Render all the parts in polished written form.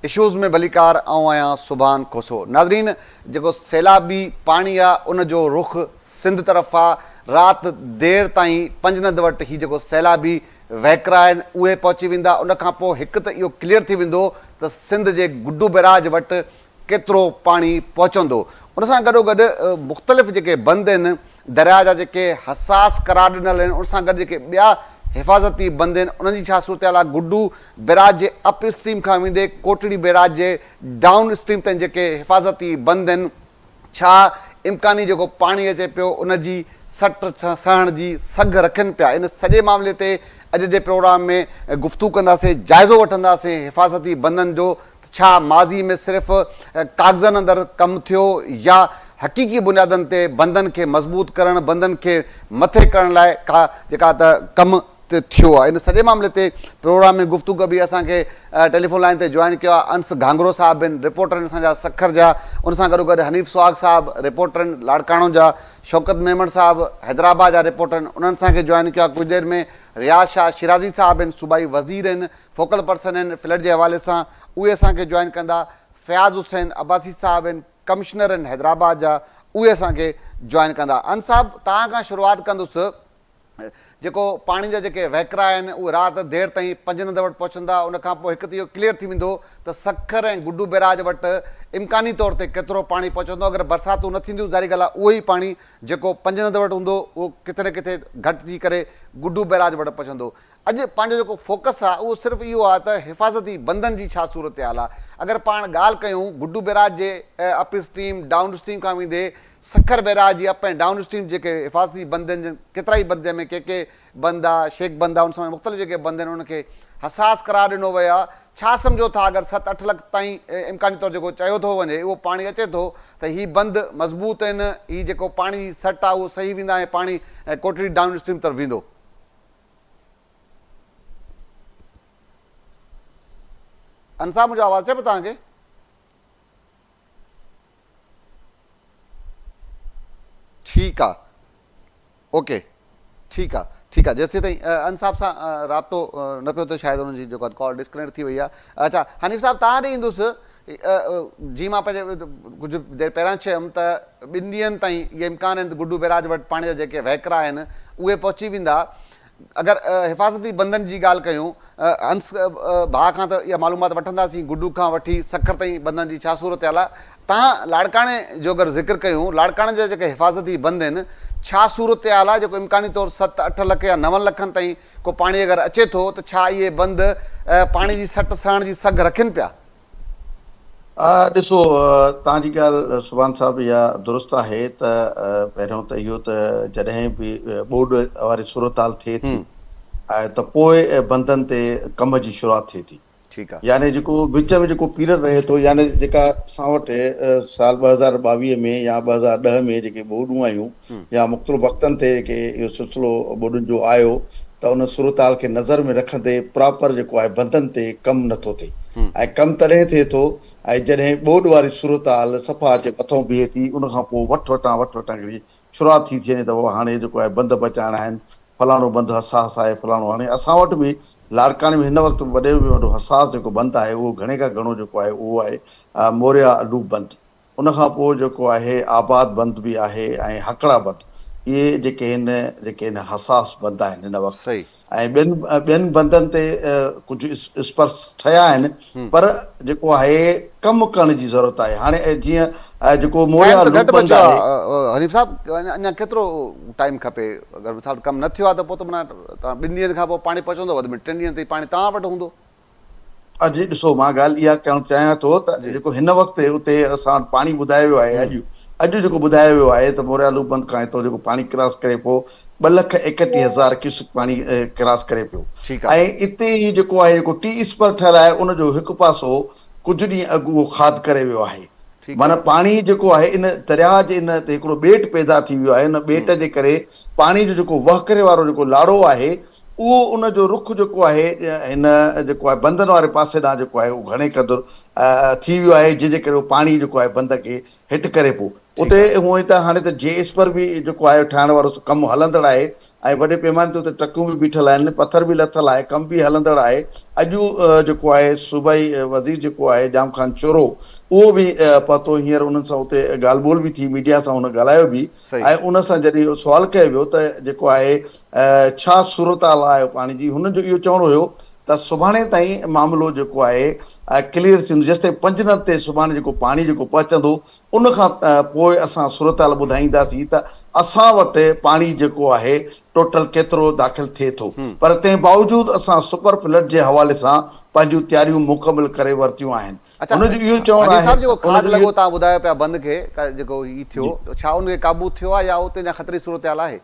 Issues में भलीकार आऊं आहियां सुभान खोसो। नाज़रीन, जेको सैलाबी पाणी आहे उन जो रुख सिंध तरफ़ आहे। राति देर ताईं पंजनंद वटि ही जेको सैलाबी वहकरा आहिनि उहे पहुची वेंदा। उन खां पोइ हिकु त इहो क्लियर थी वेंदो त सिंध जे गुड्डू बैराज वटि केतिरो पाणी पहुचंदो। उन सां गॾोगॾु मुख़्तलिफ़ जेके बंद आहिनि दरिया जा जेके हसास करार ॾिनल आहिनि, उन सां गॾु जेके ॿिया हिफ़ाज़ती बंद आहिनि उन्हनि जी छा सूरत हाल आहे। गुड्डू बैराज जे अप स्ट्रीम खां वेंदे कोटड़ी बैराज जे डाउन स्ट्रीम ताईं जेके हिफ़ाज़ती बंद आहिनि, छा इम्कानी जेको पाणी अचे पियो उन जी सट सहण जी सघ रखनि पिया। इन सॼे मामले ते अॼु जे प्रोग्राम में गुफ़्तगू कंदासीं, जाइज़ो वठंदासीं हिफ़ाज़ती बंदनि जो। छा माज़ी में सिर्फ़ु कागज़नि अंदरि कमु थियो या हक़ीक़ी बुनियादनि ते बंदनि खे मज़बूत करणु, बंदनि खे मथे करण लाइ का जेका त कमु थियो आहे। इन सॼे मामले ते प्रोग्राम में गुफ़्तगू बि असांखे टेलीफोन लाइन ते जॉइन कयो आहे अंस घांगरो साहिब आहिनि, रिपोर्टर आहिनि असांजा सखर जा। उन सां गॾोगॾु हनीफ़ सुहाग साहिब रिपोर्टर आहिनि लाड़काणो जा। शौकत मेमण साहिब हैदराबाद जा रिपोर्टर आहिनि, उन्हनि असांखे जॉइन कयो आहे। कुझु देरि में रियाज़ शाह शिराज़ी साहिब आहिनि, सूबाई वज़ीर आहिनि, फोकल पर्सन आहिनि फ्लड जे हवाले सां, उहे असांखे जॉइन कंदा। फ़याज़ हुसैन अब्बासी साहिब आहिनि, कमिश्नर आहिनि हैदराबाद जा, उहे असांखे जॉइन कंदा। अंस साहिब, तव्हां खां शुरूआति कंदुसि। जेको पाणी जा जेके वहकरा आहिनि उहे राति देर ताईं पंजनंद वटि पहुचंदा। उन खां पोइ हिकु त इहो क्लियर थी वेंदो त सखर ऐं गुड्डू बैराज वटि इम्कानी तौर ते केतिरो पाणी पहुचंदो। अगरि बरसातूं न थींदियूं, ज़ाहिरी ॻाल्हि आहे उहो ई पाणी जेको पंजनंद वटि हूंदो उहो किथे न किथे घटिजी करे गुड्डू बैराज वटि पहुचंदो। अॼु पंहिंजो जेको फोकस आहे उहो सिर्फ़ु इहो आहे त हिफ़ाज़ती बंदनि जी छा सूरत हाल आहे। अगरि पाण ॻाल्हि कयूं गुड्डू बैराज जे अप स्ट्रीम डाउन स्ट्रीम खां वेंदे सखर बैराज जी अप ऐं डाउन स्ट्रीम जेके हिफ़ाज़ती बंद आहिनि, केतिरा ई बंद में के बंद आहे, शेख बंद आहे, उन समय मुख़्तलिफ़ जेके बंद आहिनि उनखे हसास करार ॾिनो वियो आहे। छा सम्झो था अगरि 7-8 लख ताईं इम्कानी तौरु जेको चयो थो वञे उहो पाणी अचे थो त हीअ बंद मज़बूत आहिनि, हीअ जेको पाणी जी सट आहे उहो सही वेंदा ऐं पाणी कोटड़ी डाउन स्ट्रीम तरफ़ वेंदो? अंसा, मुंहिंजो आवाज़ु अचे पियो तव्हांखे? ठीकु आहे, ओके, ठीकु आहे, ठीकु आहे। जेसीं ताईं अंसाब सां राब्तो न पियो थिए शायदि हुनजी जेको कॉल डिस्कनेक्ट थी वई आहे। अच्छा हनीफ़ साहिबु, तव्हां ॾे ईंदुसि। जी मां पंहिंजे कुझु देरि पहिरियां चयुमि त 2 ॾींहंनि ताईं इहे इम्कान आहिनि त गुड्डू बैराज वटि पाणी जा जेके वहकरा आहिनि उहे पहुची वेंदा। अगरि हिफ़ाज़ती बंदनि जी ॻाल्हि कयूं, अंस भाउ खां त इहा मालूमात वठंदासीं, गुड्डू खां वठी सखर ताईं बंदनि जी छा सूरत हाल आहे। तव्हां लाड़काणे जो अगरि ज़िक्र कयूं, लाड़काणे जा जेके हिफ़ाज़ती बंद आहिनि छा सूरत हाल आहे? जेको इम्कानी तौरु 7-8 लख या 9 लखनि ताईं को पाणी अगरि अचे थो त छा इहे बंद पाणी जी सट सहण जी सघ रखनि पिया? ॾिसो, तव्हांजी ॻाल्हि सुभान साहिबु इहा दुरुस्त आहे त पहिरियों त इहो त जॾहिं बि ॿोॾ वारी सूरत हाल थिए थी ऐं त पोइ बंदनि ते कम जी शुरूआति थिए थी। ठीकु आहे। यानी जेको विच में जेको पीरियड रहे थो, यानी जेका असां वटि साल 2022 में या 2010 में जेके ॿोॾूं आयूं या मुख़्तलिफ़ वक़्तनि ते जेके इहो सिलसिलो ॿोॾुनि जो आयो त उन सूरत हाल खे नज़र में रखंदे प्रॉपर जेको आहे बंदनि ते कमु नथो थिए। ऐं कमु तॾहिं थिए थो ऐं जॾहिं ॿोॾ वारी सूरत हाल सफ़ा अचे मथां बीहे थी, उनखां पोइ वठि वठां जी शुरूआति थी थिए त हाणे जेको आहे बंद बचाइणा आहिनि, फलाणो बंदि हसास आहे, फलाणो। हाणे असां वटि बि लाड़काणे में हिन वक़्तु वॾे में वॾो हसास जेको बंदि आहे उहो घणे खां घणो जेको आहे उहो आहे मोरिया लूप बंदि। उनखां पोइ जेको आहे आबाद बंदि बि आहे ऐं हकड़ा बंदि। इहे जेके आहिनि हसास बंदि आहिनि हिन वक़्तु। ऐं ॿियनि बंदनि ते कुझु स्पर्श ठहिया आहिनि, पर जेको आहे कमु करण जी ज़रूरत आहे। हाणे जीअं जेको मोरिया लूप बंदि आहे। हनीफ़ साहिबु, अञा केतिरो टाइम खपे? अगरि मिसाल कमु न थियो आहे त पोइ त माना तव्हां 2 ॾींहंनि खां पोइ पाणी पहुचंदो, वधि में 3 ॾींहंनि ताईं पाणी तव्हां वटि हूंदो? अॼु ॾिसो, मां ॻाल्हि इहा करणु चाहियां थो त जेको हिन वक़्तु उते असां पाणी ॿुधायो वियो आहे, अॼु जेको ॿुधायो वियो आहे त मोरिया लूप बंदि खां हितां जेको पाणी क्रॉस करे पोइ 2,31,000 क्यूसेक पाणी क्रॉस करे पियो। ऐं इते ई जेको आहे जेको टी स्पर ठहियलु आहे उनजो हिकु पासो कुझु ॾींहं अॻु उहो खाद करे वियो आहे। माना पाणी जेको आहे इन दरिया जे इन ते हिकिड़ो ॿेट पैदा थी वियो आहे। उन ॿेट जे करे पाणी जो जेको वहकरे वारो जेको लाड़ो आहे उहो उनजो रुख जेको आहे हिन जेको आहे बंदनि वारे पासे ॾांहुं जेको आहे उहो घणे क़दुरु थी वियो आहे, जंहिंजे करे उहो पाणी जेको आहे बंद खे हिट करे पियो। उते हूअं ई त हाणे त JS पर बि जेको आहे ठाहिण वारो कमु हलंदड़ आहे ऐं वॾे पैमाने ते उते ट्रकूं बि बीठल आहिनि, पथर बि लथल आहे, कमु बि हलंदड़ आहे। अॼु जेको आहे सूबाई वज़ीर जेको आहे जाम खान चोरो, उहो बि पहुतो हींअर उन्हनि सां उते ॻाल्हि ॿोल बि थी, मीडिया सां हुन ॻाल्हायो बि, ऐं उन सां जॾहिं सुवालु कयो वियो त जेको आहे छा सूरत हाल आहे पाणी जी, हुननि जो इहो चवणो हुयो त सुभाणे ताईं मामिलो जेको आहे क्लियर थींदो, जेसिताईं पंजननि ते सुभाणे जेको पाणी जेको पहुचंदो उन खां पोइ असां सूरत हाल ॿुधाईंदासीं त असां वटि पाणी जेको आहे टोटल केतिरो दाख़िल थिए थो। पर तंहिं बावजूदि असां सुपर फ्लड जे हवाले सां पंहिंजूं तयारियूं मुकमिल करे वरितियूं आहिनि। हुनजो इहो चवणु आहे लॻो तव्हां ॿुधायो पिया बंदि खे जेको ही थियो, छा उनखे क़ाबू थियो आहे या उते अञा ख़तरे सूरत हाल आहे?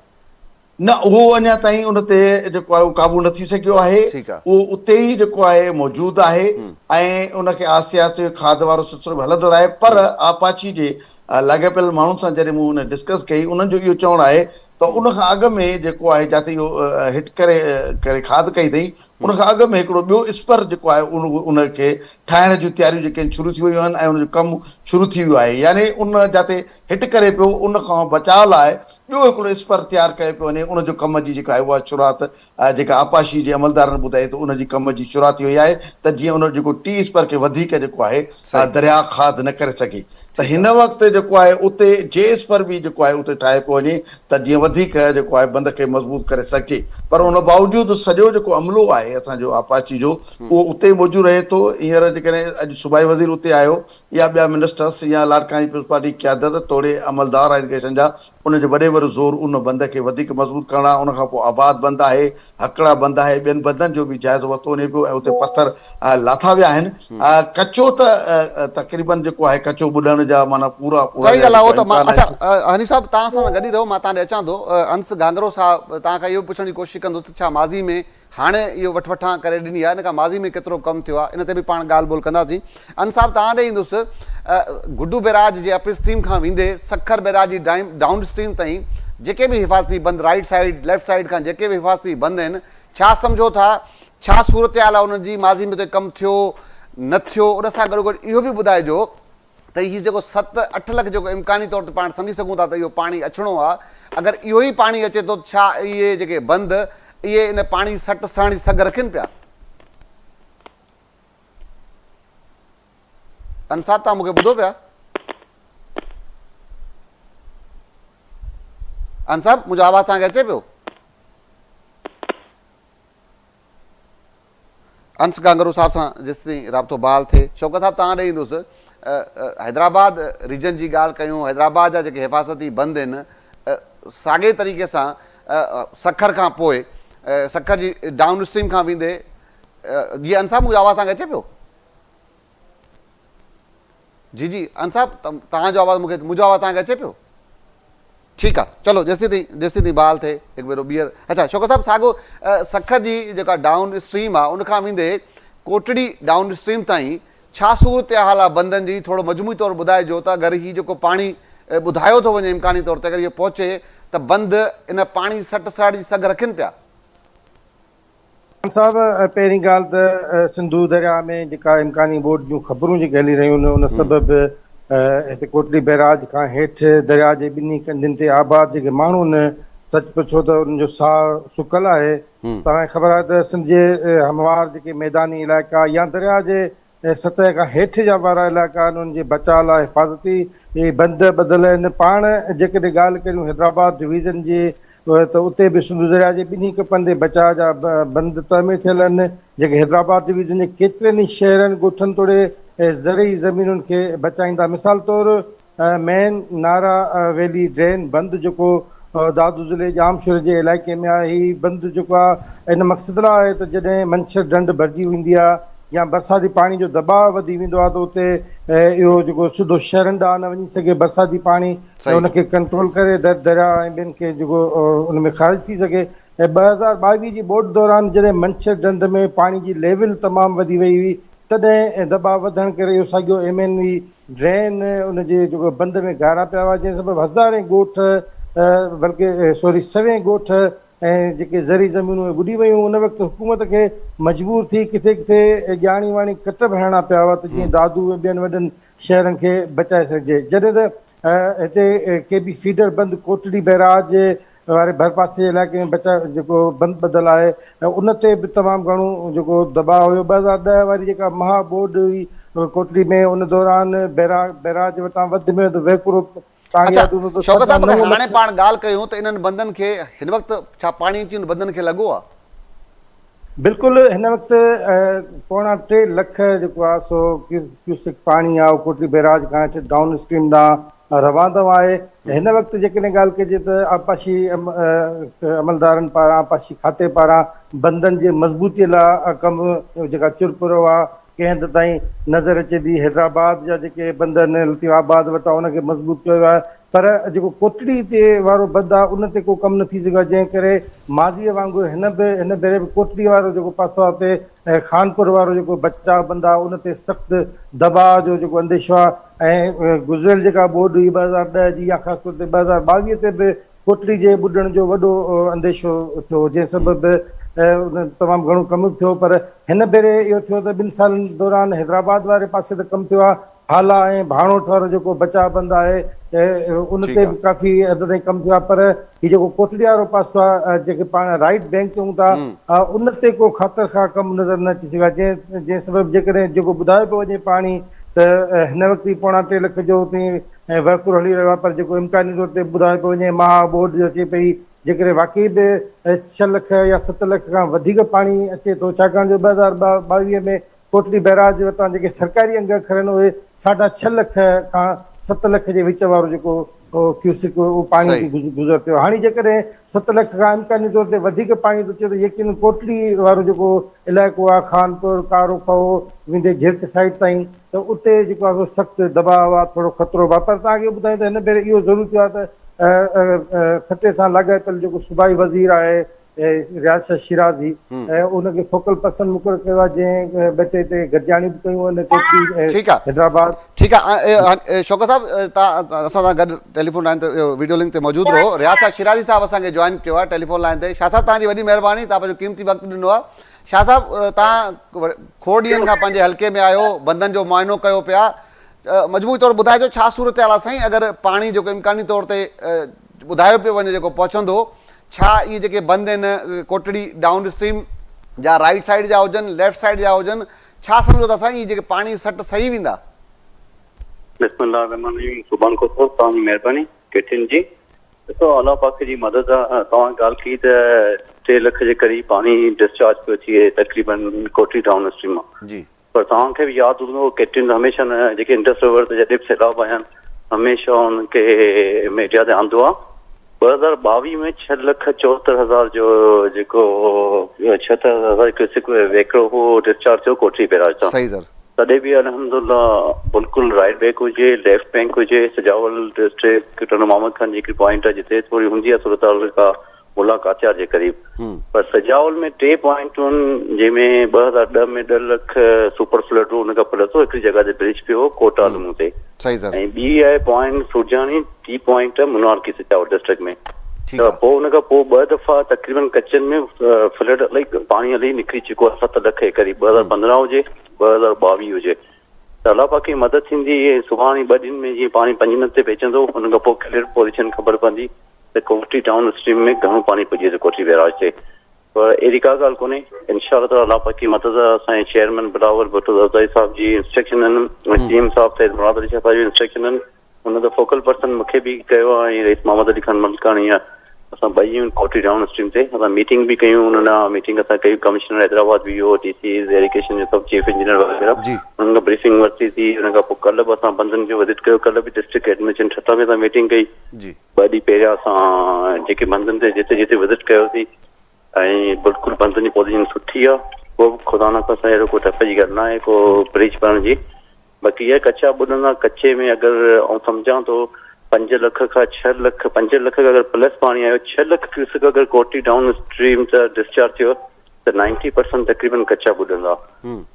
न, उहो अञा ताईं उन ते जेको आहे उहो क़ाबू न थी सघियो आहे, उहो उते ई जेको आहे मौजूदु आहे ऐं उनखे आस्ते आस्ते खाद वारो सिलसिलो बि हलंदो रहे। पर आपाची जे लाॻापियल माण्हुनि सां जॾहिं मूं हुन डिस्कस कई, उन्हनि जो इहो चवणु आहे त उन खां अॻु में जेको आहे जिते इहो हिट करे खाद कई अथई, उन खां अॻु में हिकिड़ो ॿियो स्पर जेको आहे उनखे ठाहिण जूं तयारियूं जेके आहिनि शुरू थी वियूं आहिनि ऐं उनजो कमु शुरू थी वियो आहे। यानी उन जिते हिट करे पियो उन खां बचाव लाइ ॿियो हिकिड़ो स्पर तयारु कयो पियो वञे, उनजो कम जी जेका आहे उहा शुरूआति जेका आपाशी जे अमलदारनि ॿुधाई त उनजी कम जी शुरूआति थी वई आहे त जीअं उन जेको टी स्पर खे वधीक जेको आहे दरिया खाद न करे सघे। त हिन वक़्तु जेको आहे उते JS पर बि जेको आहे उते ठाहे पियो वञे त जीअं वधीक जेको आहे बंद खे मज़बूत करे सघिजे। पर उन बावजूदि सॼो जेको अमलो आहे असांजो आपाची जो उहो उते ई मौजूदु रहे थो। हींअर जेकॾहिं अॼु सूबाई वज़ीर उते आयो या ॿिया मिनिस्टर्स या लाड़कानी पीपल्स पार्टी क़यादत तोड़े अमलदार इरिगेशन जा, उनजो वॾे वॾो ज़ोर उन बंद खे वधीक मज़बूत करणु आहे। उनखां पोइ आबाद बंदि आहे, हकड़ा बंदि आहे, ॿियनि बंदनि जो बि जाइज़ो वरितो वञे पियो ऐं उते पथर लाथा विया आहिनि। कचो त तक़रीबन जेको आहे कचो ॿुॾण जा माना पूरा हनी साहब तव्हां सां गॾु रहो, मां तव्हां ॾे अचां थो। अंस गांगरो साहब, तव्हां खां इहो पुछण जी कोशिशि कंदुसि छा माज़ी में हाणे इहो वठि करे ॾिनी आहे, इन खां माज़ी में केतिरो कमु थियो आहे, इन ते बि पाण ॻाल्हि ॿोल कंदासीं। अंस साहब तव्हां ॾे ईंदुसि, गुड्डू बैराज जे अप स्ट्रीम खां वेंदे सखर बैराज जी डाउन स्ट्रीम ताईं जेके बि हिफ़ाज़ती बंदि राइट साइड लेफ्ट साइड खां जेके बि हिफ़ाज़ती बंदि आहिनि, छा सम्झो था छा सूरत हाल आहे उनजी, माज़ी में कमु थियो न थियो, उन सां गॾोगॾु इहो बि ॿुधाइजो त हीउ जेको 7-8 लख जेको इम्कानी तौर ते पाण सम्झी सघूं था त इहो पाणी अचिणो आहे, अगरि इहो ई पाणी अचे थो छा इहे जेके बंदि इहे इन पाणी सट सहण जी सघ रखनि पिया? अंसाब तव्हां मूंखे ॿुधो पिया? अंसाब मुंहिंजो आवाज़ तव्हांखे अचे पियो? अंस गांगरू साहब सां जेसिताईं राब्तो बहाल थिए, शौकत साहब तव्हां ॾे ईंदुसि। हैदराबाद रीजन जी ॻाल्हि कयूं, हैदराबाद जा जेके हिफ़ाज़ती बंदि आहिनि साॻे तरीक़े सां सखर खां पोइ सखर जी डाउन स्ट्रीम खां वेंदे जी अंसाब मुंहिंजो आवाज़ तव्हांखे अचे पियो? जी जी अंसाब तव्हांजो आवाज़ मूंखे, मुंहिंजो आवाज़ तव्हांखे अचे पियो? ठीकु आहे, चलो जेसिताईं बहाल थिए हिकु भेरो ॿीहर। अच्छा शौकत साहब, साॻियो सखर जी जेका डाउन स्ट्रीम आहे उन खां वेंदे कोटड़ी डाउन स्ट्रीम ताईं छा सूरत हाल आहे बंदनि जी, थोरो मजमूई तौरु ॿुधाइजो त अगरि हीउ जेको पाणी ॿुधायो थो वञे इम्कानी तौर ते अगरि इहो पहुचे त बंदि इन पाणी सट सहण जी सघ रखनि पिया? साहब, पहिरीं ॻाल्हि त सिंधू दरिया में जेका इम्कानी बोर्ड जूं ख़बरूं जेके हली रहियूं आहिनि उन सबबि हिते कोटड़ी बैराज खां हेठि दरिया जे ॿिन्ही कंढियुनि ते आबाद जेके माण्हू आहिनि, सच पुछो त उन्हनि जो साहु सुकल आहे। तव्हांखे ख़बर आहे त सिंध जे हमवार जेके मैदानी इलाइक़ा या दरिया जे सतह खां हेठि जा वारा इलाइक़ा आहिनि उन्हनि जे बचाव लाइ हिफ़ाज़ती इहे बंदि ॿधल आहिनि। पाण जेकॾहिं ॻाल्हि करियूं हैदराबाद डिवीज़न जी त उते बि सिंधू दरिया जे ॿिन्ही कपनि ते बचाव जा बंदि तइमीर थियल आहिनि, जेके हैदराबाद डिवीज़न जे केतिरनि ई शहरनि ॻोठनि तोड़े ज़रई ज़मीनुनि खे बचाईंदा। मिसाल तौरु मेन नारा वैली ड्रेन बंदि जेको दादू ज़िले जामशोर जे इलाइक़े में आहे, हीउ बंदि जेको आहे इन मक़सद लाइ आहे त जॾहिं मंछर ढंढ भरिजी वेंदी आहे या बरसाती पाणी जो दबाव वधी वेंदो आहे त उते इहो जेको सिधो शहरनि ॾांहुं न वञी सघे, बरसाती पाणी उनखे कंट्रोल करे दरिया ऐं ॿियनि खे जेको उन में ख़ारिज थी सघे। ऐं 2022 जी ॿोॾि दौरान जॾहिं मंछर ढंढ में पाणी जी लेवल तमामु वधी वई हुई तॾहिं दबाव वधण करे इहो साॻियो MNV ड्रेन उनजे जेको बंदि में गारा पिया हुआ, जंहिं सबबि हज़ारें ॻोठ बल्कि सवें ॻोठ ऐं जेके ज़री ज़मीनूं ॿुॾी वियूं। उन वक़्तु हुकूमत खे मजबूर थी किथे किथे ॼाणी वाणी कट बि हणणा पिया हुआ त जीअं दादू ऐं ॿियनि वॾनि शहरनि खे बचाए सघिजे। जॾहिं त हिते के बि फीडर बंदि कोटड़ी बैराज वारे भरपासे इलाइक़े में बचा जेको बंदि ॿधल आहे उन ते बि तमामु घणो जेको दबाव हुयो 2010 वारी जेका महाबोड हुई कोटड़ी में उन दौरान बैराज वटां वधि में वधि वहिकिरो तव्हांखे अच्छा यादि हूंदो त शौकत साहब, 9 अगरि हाणे लख पाण ॻाल्हि कयूं त इन्हनि बंदनि खे हिन वक़्तु छा पाणी अची उन बंदनि खे लॻो आहे? बिल्कुलु हिन वक़्तु 2.25 लख जेको आहे सो क्यूसिक पाणी आहे कोटड़ी बैराज खां हेठि डाउन स्ट्रीम ॾांहुं रवानो आहे। हिन वक़्तु जेकॾहिं ॻाल्हि कजे त आपाशी अमलदारनि पारां आपाशी खाते पारां बंदनि जे मज़बूतीअ लाइ कमु जेका चुरपुरो आहे कंहिं हद ताईं नज़र अचे थी। हैदराबाद जा जेके बंद आहिनि लतीफ़ाबाद वटां उनखे मज़बूत कयो आहे, पर जेको कोटड़ी ते वारो बंदि आहे उन ते को कमु न थी सघियो आहे, जंहिं करे माज़ीअ वांगुरु हिन भेरे बि कोटड़ी वारो जेको पासो आहे उते खानपुर वारो जेको बचाव बंदि आहे उन ते सख़्तु दबाव जो जेको अंदेशो आहे। ऐं गुज़िरियल जेका बोर्ड हुई 2010 जी या ख़ासि तौर ते 2022 ते बि कोटड़ी जे ॿुॾण जो वॾो अंदेशो थियो, जंहिं सबबि उन तमामु घणो कमु थियो। पर हिन भेरे इहो थियो त 2 सालनि दौरान हैदराबाद वारे पासे त कमु थियो आहे, हाला ऐं भाणोट वारो जेको बचाव बंदि आहे उन ते बि काफ़ी हद ताईं कमु थियो आहे। पर हीउ जेको कोटड़ी वारो पासो आहे जेके पाण राइट बैंक चऊं था उन ते को ख़ातिर खां कमु नज़र न अची सघियो आहे, जंहिं सबबि जेकॾहिं जेको ॿुधायो पियो वञे पाणी त हिन वक़्तु ई 2.25 लख जो हुते वहिकिरो हली रहियो आहे। पर जेको इम्कानी तौर ते ॿुधायो पियो वञे महाबोर्ड जो अचे पई जेकॾहिं वाक़ई बि 6 लख या 7 लख खां वधीक पाणी अचे थो, छाकाणि जो 2022 में कोटड़ी बैराज वटां जेके सरकारी अंग खरनि उहे 6.5 लख खां 7 लख जे विच वारो जेको क्यूसिक उहो पाणी गुज़र थियो। हाणे जेकॾहिं 7 लख खां इम्कानी तौर ते वधीक पाणी थो अचे त यकीन कोटड़ी वारो जेको इलाइक़ो आहे खानपुर कारोखो वेंदे झिरक साइड ताईं त उते जेको आहे सख़्तु दबाव आहे, थोरो ख़तरो आहे। पर तव्हांखे ॿुधायां त हिन भेरे इहो ज़रूरु थियो आहे त खटे सां लाॻापियल जेको सूबाई वज़ीर आहे रियासत शिराज़ी उनखे फोकल पर्सन मुक़ररु कयो आहे, जंहिं बेटे ते गॾिजाणी बि कयूं आहिनि कोटड़ी हैदराबाद। ठीकु आहे शौकत साहब, तव्हां असां सां गॾु टेलीफोन लाइन ते वीडियो लिंक ते मौजूदु रहो। रियासत शिराज़ी साहब असांखे जॉइन कयो आहे टेलीफोन लाइन ते। शाह साहब तव्हांजी वॾी महिरबानी, तव्हां पंहिंजो क़ीमती वक़्तु ॾिनो आहे। शाह साहब, तव्हां खोड़ ॾींहंनि खां पंहिंजे हल्के में आहियो, बंदनि जो मुआइनो कयो पिया, मजमूई तौरु ॿुधाइजो छा सूरत हाल आहे साईं? अगरि पाणी जेको इम्कानी तौर ते ॿुधायो पियो वञे जेको पहुचंदो, छा इहे जेके बंदि आहिनि कोटड़ी डाउन स्ट्रीम जा राइट साइड जा हुजनि लेफ्ट साइड जा हुजनि, छा सम्झो था साईं इहे जेके पाणी सट सही वेंदा? बिस्मिल्लाह रहमान रहीम। सुभान को तव्हांजी महिरबानी कैप्टन जी। ॾिसो अलाह पाक जी मदद आहे। तव्हां ॻाल्हि कई त 3 लख जे क़रीब पाणी डिस्चार्ज पियो थिए तक़रीबन कोटड़ी डाउन स्ट्रीम मां जी। पर तव्हांखे बि यादि हूंदो कैप्टन हमेशह न जेके इंडस रिवर ते जॾहिं बि सैलाब आया आहिनि हमेशह उनखे मीडिया ते आंदो आहे। 2022 में 6,74,000 जो जेको 76,000 क्यूसिक वहिकिरो हो डिस्चार्ज थियो कोटड़ी बैराज तां। सही सर। तॾहिं बि अल्हम्दुलिल्लाह बिल्कुलु राइट बैंक हुजे लेफ्ट बैंक हुजे सजावल डिस्ट्रिक्ट टन मोहम्मद खान जेकी पॉइंट आहे जिते थोरी हूंदी आहे सूरत हाल का मुलाकातिया जे क़रीब, पर सजावल में 3 पॉइंटुनि जंहिंमें 2010 में 10 लख सुपर फ्लड हो उन खां प्लस हिकिड़ी जॻह ते ब्रिज पियो कोटा लूं ते। ऐं ॿी आहे point Surjani, T point monarchy सजावल डिस्ट्रिक्ट में। त पोइ हुन खां पोइ 2 दफ़ा तक़रीबन कचनि में फ्लड इलाही पाणी इलाही निकिरी चुको आहे 7 लख जे क़रीब। 2015 हुजे 2022 हुजे त अलाह पाक जी मदद थींदी। सुभाणे 2 ॾींहंनि में जीअं पाणी 5 मिंट ते पहुचंदो हुन खां पोइ क्लियर पोज़ीशन ख़बर पवंदी त कोटड़ी डाउन स्ट्रीम में घणो पाणी पुॼे थो कोटड़ी बैराज ते। पर अहिड़ी का ॻाल्हि कोन्हे, इंशाअल्लाह ताला अलाह पाक जी मदद असांजे चेयरमैन बिलावल भुट्टो ज़रदारी साहिब जी इंस्ट्रक्शन आहिनि, सीएम साहिब सैयद मुराद अली शाह साहिब जी इंस्ट्रक्शन आहिनि। हुन त फोकल पर्सन मूंखे बि कयो आहे ऐं रईस मोहम्मद अली खान मलकानी आहे। असां ॿई आहियूं कोटड़ी डाउन स्ट्रीम ते। असां मीटिंग बि कयूं, हुन मीटिंग असां कई कमिश्नर हैदराबाद बि हो, डीसी एरिगेशन जो सभु चीफ इंजीनियर वग़ैरह हुननि खां ब्रीफिंग वरिती थी। हुन खां पोइ कल्ह बि असां बंदनि जो विज़िट कयो। कल्ह बि डिस्ट्रिक्ट एडमिनिस्ट्रेशन ठट्टा में असां मीटिंग कई। 2 ॾींहं पहिरियां असां जेके बंदनि ते जिते जिते विज़िट कयोसीं ऐं बिल्कुलु बंदनि जी पोज़ीशन सुठी आहे। को बि ख़ुदा न खां अहिड़ो को टप जी ॻाल्हि न आहे को ब्रिज करण जी। बाक़ी इहा कचा ॿुधंदा कचे में अगरि ऐं सम्झां थो 5 लख खां 6 लख 5 लख अगरि प्लस पाणी आयो 6 लख क्यूसिक अगरि कोटड़ी डाउन स्ट्रीम त डिस्चार्ज थियो त 90% तक़रीबन कचा ॿुधंदा।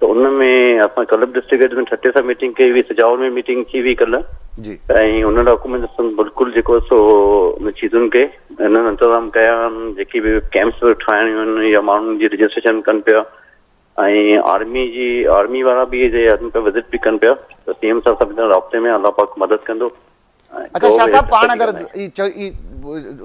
त उनमें असां कल्ह डिस्ट्रिक्ट में ठटे सां मीटिंग कई हुई, सजावल में मीटिंग थी हुई कल्ह ऐं हुन डॉक्यूमेंट बिल्कुलु जेको सो चीज़ुनि खे हिननि इंतज़ाम कया आहिनि। जेकी बि कैंप्स ठाहिणियूं आहिनि या माण्हुनि जी रजिस्ट्रेशन कनि पिया ऐं आर्मी वारा बि अचनि पिया विज़िट बि कनि पिया। त सीएम साहिब सभिनी सां राब्ते में अलाह पाक मदद कंदो अच्छा शाह साहब पाण अगरि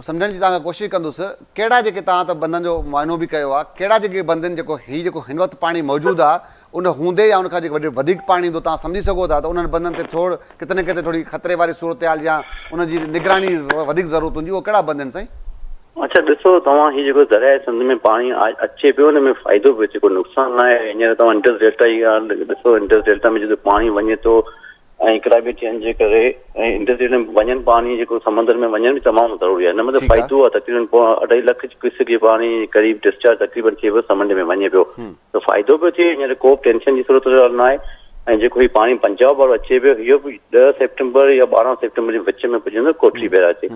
सम्झण जी तव्हां कोशिशि कंदुसि कहिड़ा जेके तव्हां त बंदनि जो मुआइनो बि कयो आहे कहिड़ा जेके बंदनि जेको हिन वक़्तु पाणी मौजूदु आहे उन हूंदे या उनखां जेको वधीक पाणी ईंदो तव्हां सम्झी सघो था त उन्हनि बंदनि ते किथे न किथे थोरी ख़तरे वारी सूरत हाल या उनजी निगरानी वधीक ज़रूरत हूंदी उहो कहिड़ा बंद आहिनि साईं? अच्छा ॾिसो तव्हां हीउ जेको दरिया सिंध में पाणी अचे पियो हुन में फ़ाइदो पियो जेको नुक़सानु न आहे हींअर तव्हां इंडस डेल्टा जी ॻाल्हि ॾिसो इंडस डेल्टा में जेको पाणी वञे थो ऐं क्लाइमेट चेंज जे करे ऐं इंडस डेल्टा में वञनि पाणी जेको समुंड में वञण बि तमामु ज़रूरी आहे हिन में त फ़ाइदो आहे तक़रीबन 2.5 लख क्यूसेक जी पाणी क़रीब डिस्चार्ज तक़रीबन थिए पियो समुंड में वञे पियो त फ़ाइदो पियो थिए हींअर को बि टेंशन जी ज़रूरत न आहे ऐं जेको हीउ पाणी पंजाब वारो अचे पियो इहो बि 10 सेप्टेंबर या 12 सेप्टेंबर जे विच में पुॼंदो कोटली बैराज ते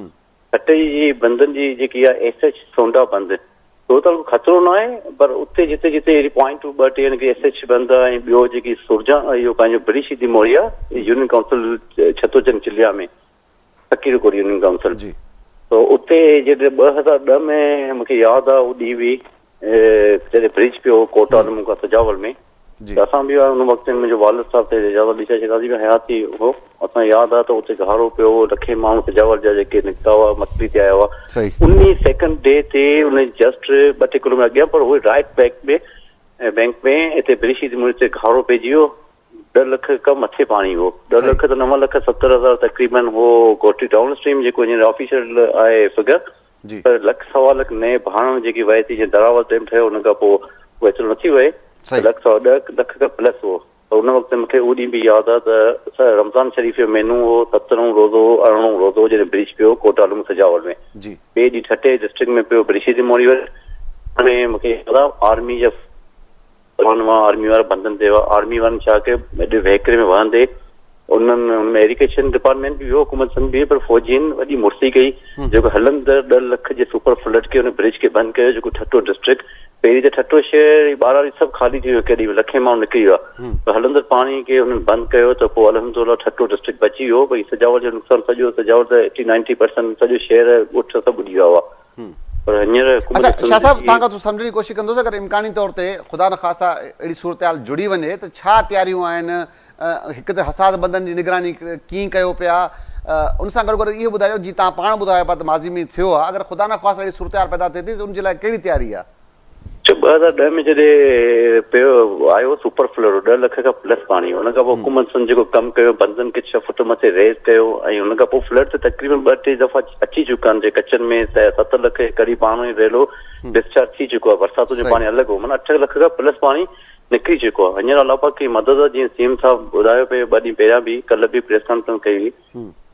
खटे जी बंदनि जी जेकी आहे एस एच सोंडा बंद छो त ख़तरो न आहे पर उते जिते जिते पॉइंट 2-3 हिनखे एस एच बंद ऐं ॿियो जेकी सुरजा इहो पंहिंजो ब्रिश थी मोड़ी आहे यूनियन काउंसिल छतोचन चिलिया में फकीर कोट यूनियन काउंसिल त उते जॾहिं 2010 में मूंखे यादि आहे उहो ॾींहुं बि जॾहिं ब्रिज पियो कोटा खां सजावल में त असां बि हुन वक़्तु मुंहिंजो वालिद साहिब ते इजाज़त ॾिसा शिराज़ी बि हयाती हो असां यादि आहे त उते घारो पियो लखे माण्हू सजावल जा जेके निकिता हुआ मछली ते आया हुआ 19 सेकेंड डे ते उन जस्ट 2-3 किलोमीटर अॻियां पर उहे राइट बैंक में हिते ब्रिशी ते मुंहिंजे घारो पइजी वियो 10 लख खां मथे पाणी हो 10 लख त 9,70,000 तक़रीबन हो कोटली डाउन स्ट्रीम जेको हींअर ऑफिशियल आहे फिगर पर 1.25 लख नए भाण जेकी वहे थी जीअं दरावल डैम ठहियो हुन खां पोइ उहो एतिरो नथी वहे 1.10 लख खां प्लस हो उन वक़्तु मूंखे उहो ॾींहुं बि यादि आहे त रमज़ान शरीफ़ जो मेनू हो 17 रोज़ो 18 रोज़ो जॾहिं ब्रिज पियो कोटालूं सजावल में ॿिए ॾींहुं ठटे डिस्ट्रिक्ट में पियो ब्रिज जी मोड़ी हाणे मूंखे यादि आहे आर्मी जा आर्मी वारा बंदनि ते हुआ आर्मी वारनि छा कयो एॾे वहकिरे में वहंदे उन्हनि हुनमें एजुकेशन डिपार्टमेंट बि वियो हुकूमत संघ बि पर फौजियुनि वॾी मुर्सी कई जेको हलंदड़ 10 लख जे सुपर फ्लड खे हुन ब्रिज खे बंदि कयो जेको ठटो डिस्ट्रिक्ट पहिरीं त ठटो शहर ॿारहं सभु ख़ाली थी वियो केॾी लखे माण्हू निकिरी विया पर हलंदड़ पाणी खे हुननि बंदि कयो त पोइ अलहमदुलिल्लाह ठटो डिस्ट्रिक्ट बची वियो भई सजावल जो नुक़सानु सजावल त 80-90% सॼो शहर ॻोठ सभु ॿुॾी विया हुआ पर हींअर शाह साहब तव्हां खां सम्झण जी कोशिशि कंदुसि अगरि इम्कानी तौर ते ख़ुदा न ख़ासा अहिड़ी सूरत हाल जुड़ी वञे त छा तयारियूं आहिनि हिकु त हसास बंदनि जी निगरानी कीअं कयो पिया उन सां गॾु इहो ॿुधायो जीअं तव्हां पाण ॿुधायो पिया त माज़ी में थियो आहे अगरि ख़ुदा न ख़ासा अहिड़ी सूरत हाल पैदा थिए थी त उनजे लाइ कहिड़ी तयारी आहे? 2010 में जॾहिं पियो आयो सुपर फ्लड 10 लख खां प्लस पाणी हुन खां पोइ हुकूमत संघ जेको कमु कयो बंदनि खे 6 फुट मथे रेज़ कयो ऐं हुन खां पोइ फ्लड त तक़रीबन 2-3 दफ़ा अची चुका आहिनि कचनि में 7 लख करीब पाणी रेलो डिस्चार्ज थी चुको आहे बरसाति जो पाणी अलॻि हो माना 8 लख खां प्लस पाणी निकिरी चुको आहे हींअर अलाह पाक जी मदद जीअं सीएम साहिबु ॿुधायो पियो 2 ॾींहं पहिरियां बि कल्ह बि प्रेस कॉन्फ्रेंस कई हुई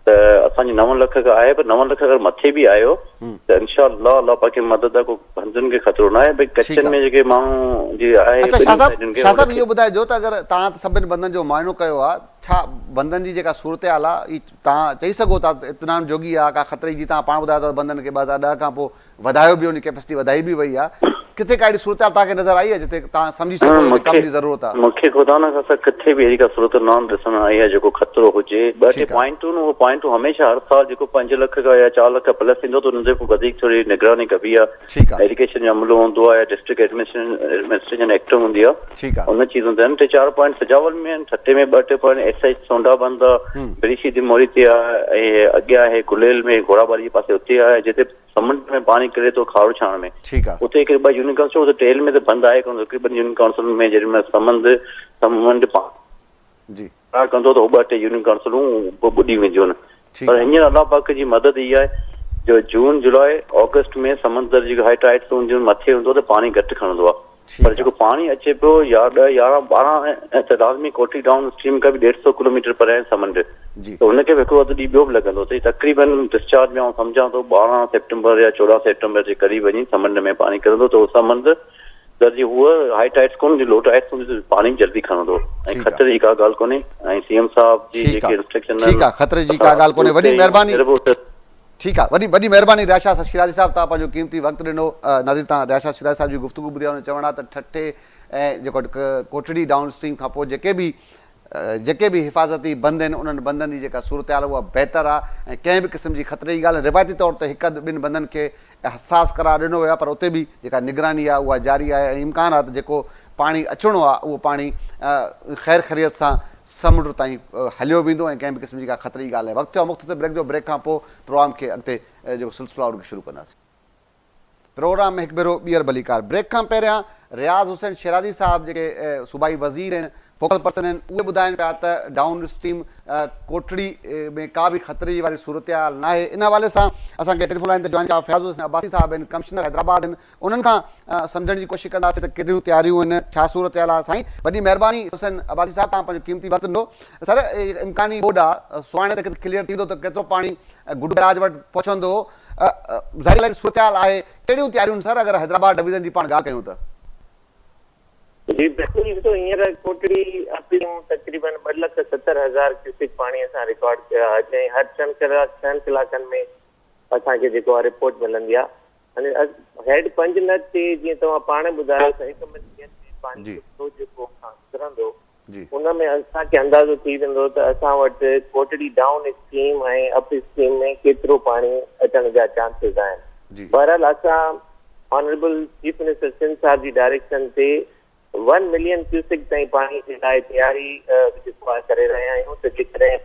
त असांजी 9 लख खां आहे पर 9 लख अगरि मथे बि आयो त इनशा अलाह पाक जी मदद आहे को बंदुनि खे ख़तरो न आहे भई कचनि में जेके माण्हू जी आहे शाह साहब इहो ॿुधाइजो त अगरि तव्हां सभिनी बंदनि जो मुआइनो कयो आहे छा बंदनि जी जेका सूरत हाल आहे तव्हां चई सघो था इत्मीनान जोगी आहे का ख़तरे जी तव्हां पाण ॿुधायो था बंदनि खे 2010 खां पोइ वधायो बि उन कैपेसिटी वधाई बि वई आहे किथे का अहिड़ी सूरत हाल तव्हांखे नज़र आई आहे जिते तव्हां सम्झी सघो कम जी ज़रूरत आहे? मूंखे ख़ुदा न ख़ासा किथे बि अहिड़ी का सूरत न ॾिसण आई आहे जेको ख़तरो हुजे 2-3 पॉइंटूं उहो पॉइंटूं हमेशह हर साल जेको 5 लख का या 4 लख प्लस ईंदो त हुनजे पोइ वधीक थोरी निगरानी कबी आहे एजुकेशन जो अमलो हूंदो आहे डिस्ट्रिक्ट एडमिनिस्ट्रेशन एक्ट हूंदी आहे उन चीज़ हूंदा आहिनि 3-4 पॉइंट सजावल में आहिनि ठटे में 2-3 पॉइंट एस एच सोंडा बंद आहे ब्रिशी दी मोड़ी ते आहे ऐं अॻियां आहे गुलेल में घोड़ाबाड़ी जे पासे उते आहे जिते समुंड में पाणी किरे थो खारो छाण में उते हिकु 2 यूनियन काउंसिल उते टेल में त बंदि आहे कोन तक़रीबन यूनियन काउंसिल में जेॾीमहिल समुंड कंदो त उहो 2-3 यूनियन काउंसिलूं ॿुॾी वेंदियूं आहिनि पर हींअर अलाह पाक जी मदद इहा आहे जो जून जुलाई ऑगस्ट में समुंड जी हाई टाइड्स हूंदियूं मथे हूंदो त पाणी घटि खणंदो आहे पर जेको पाणी अचे पियो 10-11-12 त लाज़मी कोटली डाउन स्ट्रीम खां बि 150 किलोमीटर परे आहे समुंड त हुनखे बि हिकिड़ो अधु ॾींहुं ॿियो बि लॻंदो त तक़रीबन डिस्चार्ज में आउं सम्झां थो 12 सेप्टेंबर या 14 सेप्टेंबर जे क़रीब वञी समुंड में पाणी किरंदो त उहो समुंड जी उहा हाई टाइड्स कोन लो टाइड्स हूंदी पाणी जल्दी खणंदो ऐं ख़तरे जी का ॻाल्हि कोन्हे ऐं सीएम साहब जी जेके इंस्ट्रक्शन ठीकु आहे ख़तरे जी का ॻाल्हि कोन्हे वॾी महिरबानी ठीकु आहे वॾी महिरबानी रियाशाह शिराज़ी साहिबु तव्हां पंहिंजो क़ीमती वक़्तु ॾिनो नाज़रीन तव्हां रियाशाह शिराज़ी साहिब जी गुफ़्तगू ॿुधी हुन चवणु आहे त ठटे ऐं जेको कोटड़ी डाउन स्ट्रीम खां पोइ जेके बि हिफ़ाज़ती बंद आहिनि उन्हनि बंदनि जी जेका सूरत हाल उहा बहितर आहे ऐं कंहिं बि क़िस्म जी ख़तरे जी ॻाल्हि रिवायती तौर ते 1-2 बंदनि खे हसास करार ॾिनो वियो आहे पर उते बि जेका निगरानी आहे उहा जारी आहे ऐं इम्कान आहे त जेको पाणी अचिणो आहे उहो पाणी ख़ैर ख़ैरियत सां समुंड ताईं हलियो वेंदो ऐं कंहिं बि क़िस्म जी का ख़तरे जी ॻाल्हि आहे। वक़्तु आहे मुख़्तसिर ब्रेक जो। ब्रेक खां पोइ प्रोग्राम खे अॻिते जेको सिलसिलो आहे उनखे शुरू कंदासीं। प्रोग्राम में हिकु भेरो ॿीहर भलीकार। ब्रेक खां पहिरियां रियाज़ हुसैन शिराज़ी साहब जेके सूबाई वज़ीर आहिनि, फोकल पर्सन आहिनि, उहे ॿुधाइनि पिया त डाउन स्ट्रीम कोटड़ी में का बि ख़तरे वारी सूरत हाल न आहे। इन हवाले सां असांखे टेलीफोन लाइन ते जॉइन कया फयाज़ हुसैन अब्बासी साहब आहिनि, कमिश्नर हैदराबाद आहिनि। उन्हनि खां सम्झण जी कोशिशि कंदासीं त कहिड़ियूं तयारियूं आहिनि, छा सूरत हाल आहे। साईं वॾी महिरबानी हुसैन अब्बासी साहब, तव्हां पंहिंजो क़ीमती वक़्तु ॾिनो। सर, इम्कानी बोर्ड आहे, सुभाणे तक क्लियर थींदो त केतिरो पाणी गुड बैराज वटि पहुचंदो। ज़ाहिर सूरत हाल आहे, कहिड़ियूं तयारियूं सर अगरि हैदराबाद डिवीज़न जी पाण ॻाल्हि कयूं त? जी बिल्कुल, ॾिसो हींअर कोटड़ी अपीलूं तक़रीबन 2,70,000 क्यूसिक पाणी असां रिकॉर्ड कया। अॼु ऐं हर 6 कलाकनि में असांखे जेको आहे रिपोर्ट मिलंदी आहे। हाणे हेड पंजनद ते जीअं तव्हां पाण ॿुधायो त 1 मिलियन में पाणी जेको निकिरंदो, उन में असांखे अंदाज़ो थी वेंदो त असां वटि कोटड़ी डाउन स्ट्रीम ऐं अप स्ट्रीम में केतिरो पाणी अचण जा चांसिस आहिनि। बहरहाल असां ऑनरेबल चीफ मिनिस्टर सिंध साहब जी डायरेक्शन ते 1 मिलियन क्यूसिक ताईं पाणी जे लाइ तयारी जेको आहे करे रहिया आहियूं। त जेकॾहिं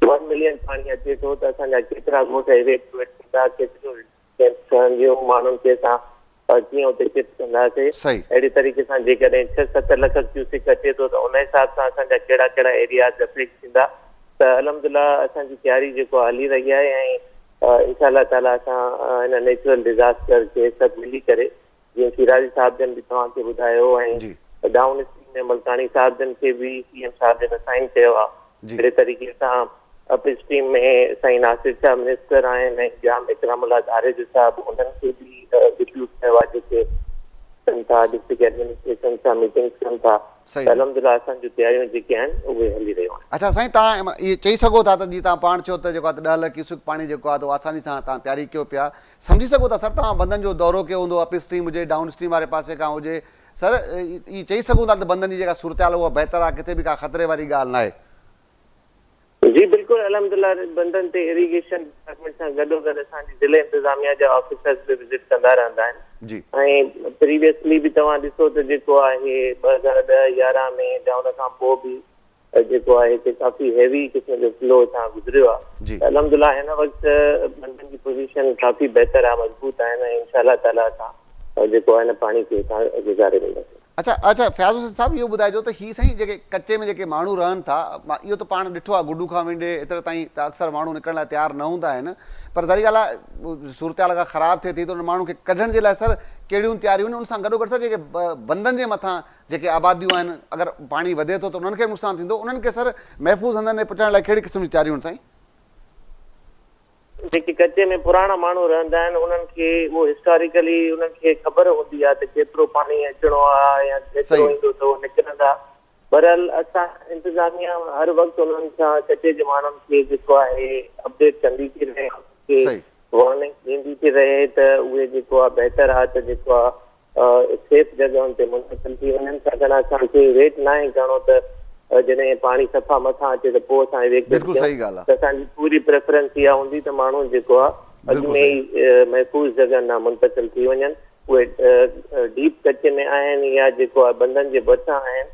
1 मिलियन पाणी अचे थो त असांजा केतिरा ॻोठ इवेक्यूएट थींदा, केतिरो ठहंदियूं, माण्हुनि खे असां कीअं उते शिफ्ट कंदासीं। अहिड़े तरीक़े सां जेकॾहिं 6-7 लख क्यूसिक अचे थो त उन हिसाब सां असांजा कहिड़ा कहिड़ा एरियाज़ अफेक्ट थींदा। त अलहमदिल्ला असांजी तयारी जेको हली रही आहे ऐं इंशाअल्लाह ताला असां हिन नेचुरल डिज़ास्टर खे सभु मिली करे, जीअं शिराजी साहब जन बि तव्हांखे ॿुधायो ऐं डाउन स्ट्रीम में मलकानी साहब जन खे बि सीएम साहब जन साइन कयो आहे, अहिड़े तरीक़े सां अप स्ट्रीम में साईं नासिर शाह मिनिस्टर आहिनि ऐं जाम इकरामुल्लाह दारेज साहब, उन्हनि खे बि डिप्यूट कयो आहे, जेके कनि था डिस्ट्रिक्ट एडमिनिस्ट्रेशन सां मीटिंग्स कनि था। अलहमदिल्ला असांजूं तयारियूं जेके आहिनि उहे हली रहियूं आहिनि। अच्छा साईं, तव्हां इहे चई सघो था त जीअं तव्हां पाण चयो त जेको आहे 10 लख क्यूसिक पाणी जेको आहे त आसानी सां तव्हां तयारी कयो पिया, सम्झी सघो था सर तव्हां बंदनि जो दौरो कयो हूंदो, अप स्ट्रीम हुजे डाउन स्ट्रीम वारे पासे खां हुजे। सर, इहे चई सघूं था त बंदनि जी जेका सूरत हाल उहा बहितर आहे, किथे बि का ख़तरे वारी ॻाल्हि न आहे? जी बिल्कुल, अलहमदिल्ला बंदनि ते इरीगेशन डिपार्टमेंट सां गॾोगॾु असांजी ज़िले इंतिज़ामिया जा ऑफिसर्स बि विज़िट कंदा रहंदा आहिनि। ऐं प्रीवियसली बि तव्हां ॾिसो त जेको आहे 2010-11 में या उन खां पोइ बि जेको आहे हिते काफ़ी हैवी क़िस्म जो फ्लो सां गुज़रियो आहे। अलहमदिल्ला हिन वक़्तु बंदनि जी पोज़ीशन काफ़ी बहितर आहे, मज़बूत आहिनि ऐं इंशाअल्लाह ताला असां जेको आहे न पाणी खे गुज़ारे वेंदासीं। अच्छा फयाज़ हुसैन साहब, इहो ॿुधाइजो त हीअ साईं जेके कच्चे में जेके माण्हू रहनि था, इहो त पाण ॾिठो आहे गुडू खां वेंदे एतिरे ताईं त अक्सर माण्हू निकिरण लाइ तयारु न हूंदा आहिनि, पर ज़ाहिर ॻाल्हि आहे सूरत हाल अगरि ख़राबु थिए थी त उन माण्हू खे कढण जे लाइ सर कहिड़ियूं तयारियूं आहिनि? उन सां गॾोगॾु सर जेके बंदनि जे मथां जेके आबादियूं आहिनि, अगरि पाणी वधे थो त उन्हनि खे नुक़सानु थींदो, उन्हनि खे सर महफ़ूज़ हंधनि ते पहुचाइण लाइ कहिड़ी क़िस्म जी तयारियूं आहिनि साईं? जेके कच्चे में पुराणा माण्हू रहंदा आहिनि उन्हनि खे उहो हिस्टोरिकली उन्हनि खे ख़बर हूंदी आहे त केतिरो पाणी अचिणो आहे या केतिरो ईंदो त उहो निकिरंदा। बहरहाल असां इंतिज़ामिया हर वक़्तु उन्हनि सां कच्चे जे माण्हुनि खे जेको आहे अपडेट कंदी थी रहे, वार्निंग ॾींदी थी रहे त उहे जेको आहे बहितर आहे त जेको आहे सेफ जॻहियुनि ते मुंतक़िल थी वञनि। छाकाणि असांखे वेट न आहे करिणो त जॾहिं पाणी सफ़ा मथां अचे त पोइ असां त असांजी पूरी प्रेफरेंस इहा हूंदी त माण्हू जेको आहे अॻु में ई महफ़ूज़ जॻह न मुंतक़िल थी वञनि। उहे डीप कच्चे में आहिनि या जेको आहे बंदनि जे भरिसां आहिनि,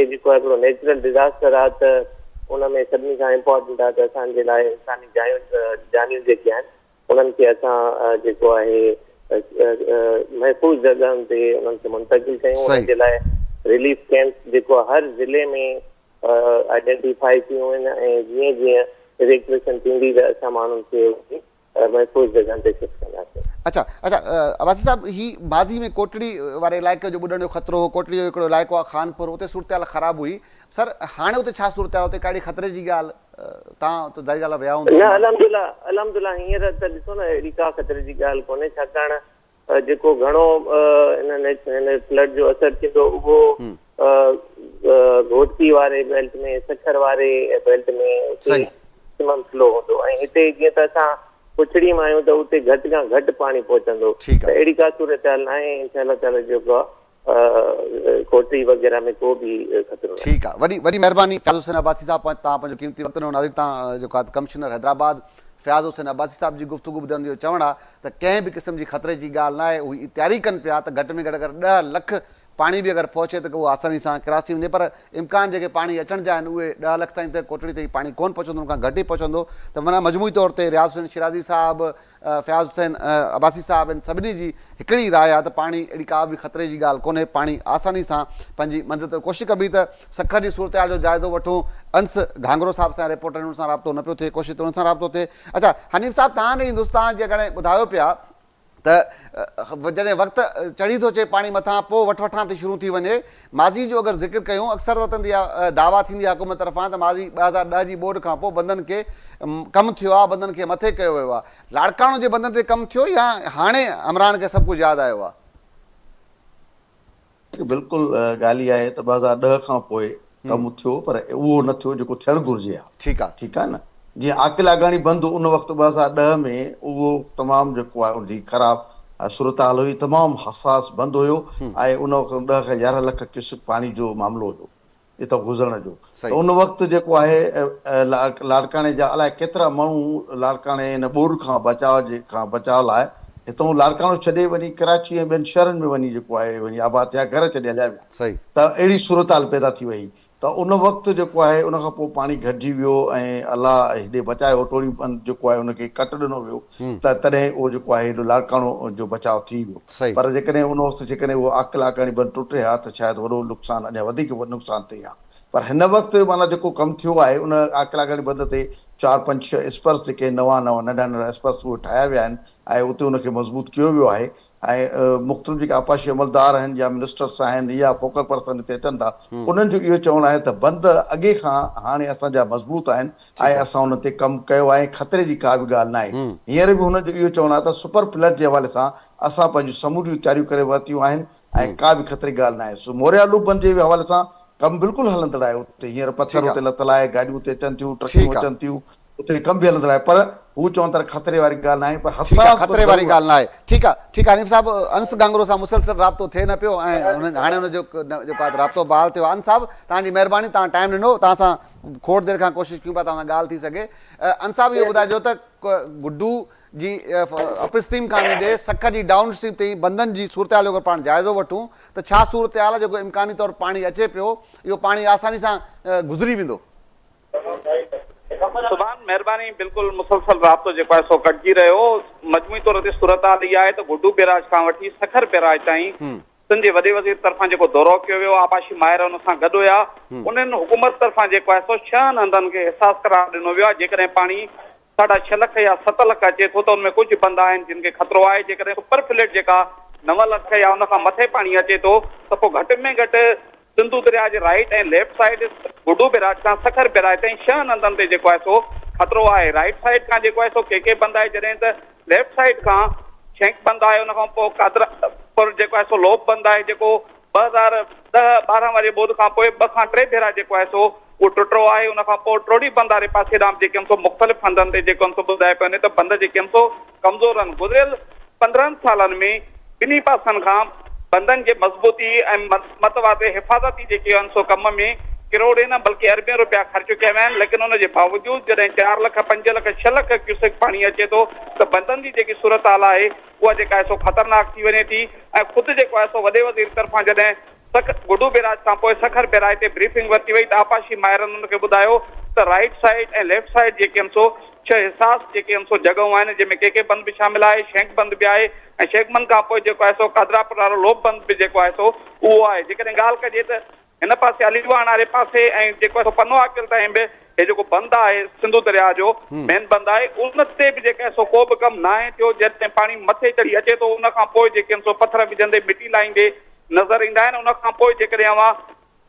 जेको आहे हिकिड़ो नेचुरल डिज़ास्टर आहे त उन में सभिनी खां इम्पोर्टेंट आहे त असांजे लाइ इंसानी जानियूं जेके आहिनि उन्हनि खे असां जेको आहे महफ़ूज़ जॻहियुनि ते उन्हनि खे मुंतक़िल कयूं। उनजे लाइ रिलीफ कैंप्स जेको हर ज़िले में आइडेंटिफाई थियूं आहिनि ऐं जीअं जीअं इवैक्यूएशन थींदी त असां माण्हुनि खे महफ़ूज़ जॻहियुनि ते शिफ्ट कंदासीं। अच्छा अब्बासी साहब, ही माज़ी में कोटड़ी वारे इलाइक़े जो ॿुॾण जो ख़तरो हो, कोटड़ी जो हिकिड़ो इलाइक़ो आहे खानपुर, उते सूरत हाल ख़राबु हुई। सर हाणे उते छा सूरत हाल, उते काड़ी ख़तरे जी ॻाल्हि तव्हां त ज़ाहिर ॻाल्हि विया हूंदा? न, अलहमदिल्ला हींअर त ॾिसो न अहिड़ी का ख़तरे जी ॻाल्हि कोन्हे, छाकाणि जेको घणो हिन फ्लड जो असरु थींदो उहो घोटकी वारे बेल्ट में, सखर वारे बेल्ट में मैक्सिमम फ्लो हूंदो ऐं हिते जीअं त असां पुछड़ी में आहियूं त उते घटि खां घटि पाणी पहुचंदो। त अहिड़ी का सूरत हाल न आहे इंशाअल्लाह ताला जेको आहे कोटड़ी वग़ैरह में को बि ख़तरो न। ठीकु आहे, वॾी महिरबानी फयाज़ हुसैन अब्बासी साहब, तव्हां पंहिंजो कीमती वक़्तु ॾिनो। नाज़रीन, तव्हां जेको आहे कमिश्नर हैदराबाद फयाज़ हुसैन अब्बासी साहब जी गुफ़्तगू ॿुधण जो चवणु आहे त कंहिं बि क़िस्म जी ख़तरे जी ॻाल्हि न आहे, उहे तयारी कनि पिया त घटि में घटि अगरि 10 लख पाणी बि अगरि पहुचे त उहो आसानी सां क्रॉस थी वञे। पर इम्कान जेके पाणी अचण जा आहिनि उहे 10 लख ताईं त कोटड़ी ताईं पाणी कोन पहुचंदो, उन खां घटि ई पहुचंदो। त माना मजमूई तौर ते रियाज़ हुसैन शिराज़ी साहिबु, फ़याज़ हुसैन अब्बासी साहिब, इन सभिनी जी हिकिड़ी राय आहे त पाणी अहिड़ी का बि ख़तरे जी ॻाल्हि कोन्हे, पाणी आसानी सां पंहिंजी मंज़िल ते। कोशिशि कबी त सखर जी सूरत हाल जो जाइज़ो वठूं। अंस घांगरो साहिब सां रिपोर्टर हुन सां राब्तो न पियो थिए, कोशिशि त हुन सां राब्तो थिए। अच्छा हनीफ़ साहिबु, तव्हां हिंदुस्तान जे हाणे ॿुधायो पिया त जॾहिं वक़्तु चढ़ी थो अचे पाणी मथां, पोइ वठि थी शुरू थी वञे। माज़ी जो अगरि ज़िक्र कयूं, अक्सर वतन इहा दावा थींदी आहे हुकूमत तरफ़ां त माज़ी 2010 जी ॿोॾि खां पोइ बंदनि खे कमु थियो आहे, बंदनि खे मथे कयो वियो आहे। लाड़काणो जे बंदनि ते कमु थियो या हाणे अमरान खे सभु कुझु यादि आयो आहे? बिल्कुलु ॻाल्हि आहे त 2010 खां पोइ कमु थियो, पर उहो न थियो जेको थियणु घुरिजे आहे। ठीकु आहे, ठीकु आहे न। जीअं आकिल अगाणी बंदि उन वक़्तु 2010 में उहो तमामु जेको आहे उनजी ख़राबु सूरत हाल हुई, तमामु हसास बंदि हुयो ऐं उन वक़्तु 10 खां 11 लख क्यूसेक पाणी जो मामिलो हुयो हितां गुज़रण जो। त उन वक़्तु जेको आहे लाड़काणे जा अलाए केतिरा माण्हू लाड़काणे हिन ॿोॾि खां बचाव लाइ हितां लाड़काणो छॾे वञी कराची ऐं ॿियनि शहरनि में वञी जेको आहे वञी आबाद थिया, घर छॾे हलिया विया। सही। त अहिड़ी सूरत हाल पैदा थी वई। त उन वक़्तु जेको आहे उन खां पोइ पाणी घटिजी वियो ऐं अलाह हेॾे बचायो, टोड़ी बंदि जेको आहे उनखे कट ॾिनो वियो, त तॾहिं उहो जेको आहे हेॾो लाड़काणो जो बचाव थी वियो। पर जेकॾहिं उन वक़्तु जेकॾहिं उहो आकिल अगाणी बंदि टुटे हा त शायदि वॾो नुक़सानु, अञा वधीक नुक़सानु थिए हा। पर हिन वक़्तु माना जेको कमु थियो आहे उन आकिल अगाणी बंदि ते 4-5-6 स्पर्स जेके नवां नंढा स्पर्स उहे ठाहिया विया आहिनि ऐं उते उनखे मज़बूत कयो वियो आहे। ऐं मुख़्तलिफ़ जेके आपाशी अमलदार आहिनि या मिनिस्टर्स आहिनि या फोकल पर्सन हिते अचनि था, उन्हनि जो इहो चवणु आहे त बंदि अॻे खां हाणे असांजा मज़बूत आहिनि ऐं असां उन ते कमु कयो आहे, ख़तरे जी का बि ॻाल्हि न आहे। हींअर बि हुनजो इहो चवणु आहे त सुपर फ्लड जे हवाले सां असां पंहिंजूं समूरियूं तयारियूं करे वरितियूं आहिनि ऐं का बि ख़तरे जी ॻाल्हि न आहे। मोरिया लूप बंदि जे हवाले सां कमु बिल्कुलु हलंदड़ आहे। उते हींअर पथर उते लथल आहे, गाॾियूं उते अचनि थियूं, ट्रकियूं अचनि थियूं, उते कमु बि हलंदड़ आहे। पर हू चवनि था ख़तरे वारी ॻाल्हि न आहे, पर ख़तरे वारी ॻाल्हि न आहे। ठीकु आहे, ठीकु आहे। हनीफ़ साहिबु, अंस घांगरो सां मुसलसल राब्तो थिए न पियो ऐं हाणे हुनजो जेको आहे राब्तो बहाल थियो आहे। अंस साहिबु, तव्हांजी महिरबानी, तव्हां टाइम ॾिनो, तव्हां सां खोड़ देरि खां कोशिशि कयूं पिया तव्हां सां ॻाल्हि थी सघे। अंस साहिबु, इहो ॿुधाइजो त गुड्डू जी अप स्ट्रीम खां वेंदे सख जी डाउन स्ट्रीम ताईं बंदनि जी सूरत हाल जो अगरि पाण जाइज़ो वठूं त छा सूरत हाल आहे? जेको इम्कानी तौरु पाणी अचे पियो, इहो पाणी आसानी सां गुज़री वेंदो? सुभान महिरबानी, बिल्कुलु मुसलसल राब्तो जेको आहे सो कटिजी रहियो। मजमूई तौर ते सूरत हाल इहा आहे त गुड्डू बैराज खां वठी सखर बैराज ताईं सिंध जे वॾे वज़ीर तरफ़ां जेको दौरो कयो वियो, आबाशी माहिर हुन सां गॾु हुया। उन्हनि हुकूमत तरफ़ां जेको आहे सो 6 हंधनि खे हिसास करार ॾिनो वियो आहे। जेकॾहिं पाणी 6.5 लख या 7 लख अचे थो त उनमें कुझु बंद आहिनि जिन खे ख़तरो आहे। जेकॾहिं सुपर फ्लड जेका 9 लख या उन खां मथे पाणी अचे थो त पोइ घटि में घटि सिंधु दरिया जे राइट ऐं लेफ्ट साइड गुड्डू बैराज खां सखर बैराज ताईं 6 हंधनि ते जेको आहे सो ख़तरो आहे। राइट साइड खां जेको आहे सो के बंदि आहे, जॾहिं त लेफ्ट साइड खां छेंक बंदि आहे, उन खां पोइ कादरापुर जेको आहे सो लोप बंदि आहे, जेको 2010-12 वारी ॿोॾि खां पोइ 2 खां 3 भेरा जेको आहे सो उहो टुटो आहे। उन खां पोइ ट्रोडी बंदि वारे पासे ॾांहुं जेके सो मुख़्तलिफ़ हंधनि ते जेको सो ॿुधाए पियो वञे त बंदि जेके सो कमज़ोर आहिनि। गुज़िरियल 15 सालनि में ॿिन्ही पासनि खां बंदनि जे मज़बूती ऐं मतवाज़े हिफ़ाज़ती जेके आहिनि सो कम में करोड़े न बल्कि अरबें रुपया ख़र्च कया विया आहिनि। लेकिन उनजे बावजूद जॾहिं 4 लख 5 लख 6 लख क्यूसेक पाणी अचे थो त बंदनि जी जेकी सूरत हाल आहे उहा जेका आहे सो ख़तरनाक थी वञे थी। ऐं ख़ुदि जेको आहे सो वॾे वज़ीर तरफ़ां जॾहिं गुड्डू बैराज खां पोइ सखर बैराज ते ब्रीफिंग वरिती वई त आपाशी माहिरनि हुनखे ॿुधायो त राइट साइड ऐं लेफ्ट साइड जेके आहिनि सो 6 हिसास जेके आहिनि सो जॻहूं आहिनि, जंहिंमें के बंदि बि शामिल आहे, शेंक बंदि बि आहे ऐं शेंक बंदि खां पोइ जेको आहे सो कादरापुर वारो लोप बंदि बि जेको आहे सो उहो आहे। जेकॾहिं ॻाल्हि कजे त हिन पासे अलीवाण वारे पासे ऐं जेको आहे सो पनो आकिल ताईं बि हे जेको बंदि आहे सिंधु दरिया जो मेन बंदि आहे, उन ते बि जेका आहे सो को बि कमु न आहे थियो। जॾहिं पाणी मथे चढ़ी अचे थो उन खां पोइ जेके आहिनि सो पथर विझंदे मिटी लाहींदे नज़र ईंदा आहिनि। उन खां पोइ जेकॾहिं अवां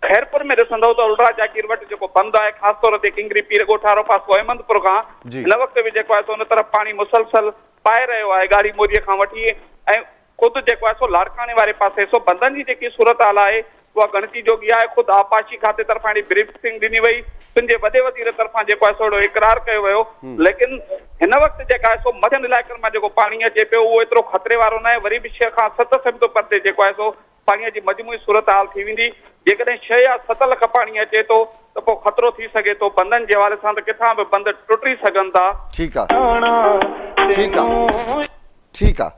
खैरपुर में ॾिसंदव त उल्रा जाकिर वटि जेको बंदि आहे, ख़ासि तौर ते किंगरी पीर ॻोठारो पासो अहमदपुर खां हिन वक़्तु बि जेको आहे सो उन तरफ़ पाणी मुसलसल पाए रहियो आहे गाड़ी मोरीअ खां वठी। ऐं ख़ुदि जेको आहे सो लाड़काणे वारे पासे सो बंदनि जी जेकी सूरत हाल आहे उहा गणती जोगी आहे। ख़ुदि आपाशी खाते तरफ़ां ब्रीफिंग ॾिनी वई, सिंध जे वॾे वज़ीर तरफ़ां जेको आहे सो इक़रार कयो वियो। लेकिन हिन वक़्तु जेका आहे सो मथियनि इलाइक़नि मां जेको पाणी अचे पियो उहो एतिरो ख़तरे वारो न आहे। वरी बि 6 खां 7 सौ परते जेको आहे सो पाणीअ जी मजमूई सूरत हाल थी वेंदी। जेकॾहिं 6 या 7 लख पाणी अचे थो त पोइ ख़तरो थी सघे थो बंदनि जे हवाले सां त किथां बि बंदि टुटी सघनि था। ठीकु आहे, ठीकु आहे, ठीकु आहे,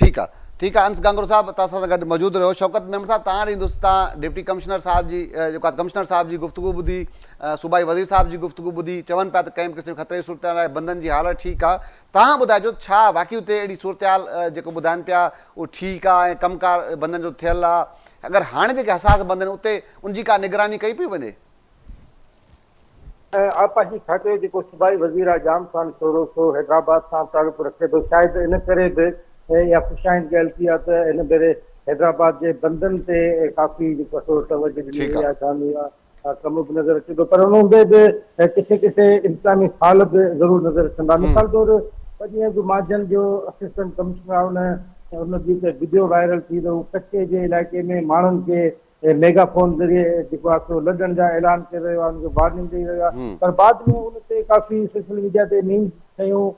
ठीकु आहे, ठीक है, अंश गांगुर साहब तव्हां सां गॾु मौजूदु रहियो। शौकत मेमन साहब तव्हां ॾींदुसि, तव्हां डिप्टी कमिश्नर साहब जी जेको आहे कमिश्नर साहब जी गुफ़्तगू ॿुधी, सूबाई वज़ीर साहब जी गुफ़्तगू ॿुधी, चवनि पिया त कंहिं बि क़िस्म ख़तरे जी सूरत आहे, बंदनि जी हालत ठीकु आहे। तव्हां ॿुधाइजो छा वाक़ई हुते अहिड़ी सूरत जेको ॿुधाइनि पिया उहो ठीकु आहे ऐं कमकार बंदनि जो थियल आहे? अगरि हाणे जेके हसास बंद आहिनि उते उनजी का निगरानी कई पई वञे? आपाशी खाते जेको सूबाई वज़ीर आहे जाम साल थोरो सो हैदराबाद सां तालुक़ु रखे थो, शायदि इन करे बि या ख़ुशाइनि ॻाल्हि थी आहे त हिन भेरे हैदराबाद जे बंदनि ते काफ़ी जेको आहे तवजो ॾिनी वई आहे, शामी कम बि नज़र अचे थो, पर उन हूंदे बि किथे किथे इंतज़ामी फाल बि ज़रूरु नज़र अचंदा। मिसाल तौरु ॿ ॾींहं जो महाजन जो असिस्टेंट कमिश्नर आहे, उनजी त वीडियो वायरल थी त कच्चे जे इलाइक़े में माण्हुनि खे मेगाफोन ज़रिए जेको आहे सो लॾण जा ऐलान करे रहियो आहे, उनखे वार्निंग ॾेई रहियो आहे, पर बाद में उन ते काफ़ी सोशल मीडिया ते मीम्स ठहियूं,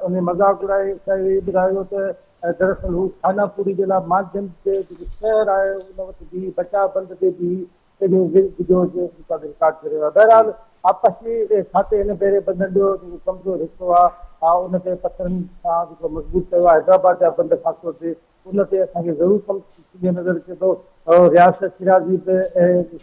उन मज़ाक उड़ाए ॿुधायो त दरअसल हू खानापुरी जे लाइ माध्यम ते जेको शहर आहे उन वटि बि बचाव बंद ते बि वीडियो रिकॉर्ड करे रहियो आहे। बहरहाल आपसी खाते हिन भेरे बंदनि जो जेको कमज़ोर हिसो आहे उन ते पथरनि सां जेको मज़बूत कयो आहे हैदराबाद जा बंद ख़ासि तौर ते, उन ते असांखे ज़रूरु कमु नज़र अचे थो। रियासत शिराज़ी बि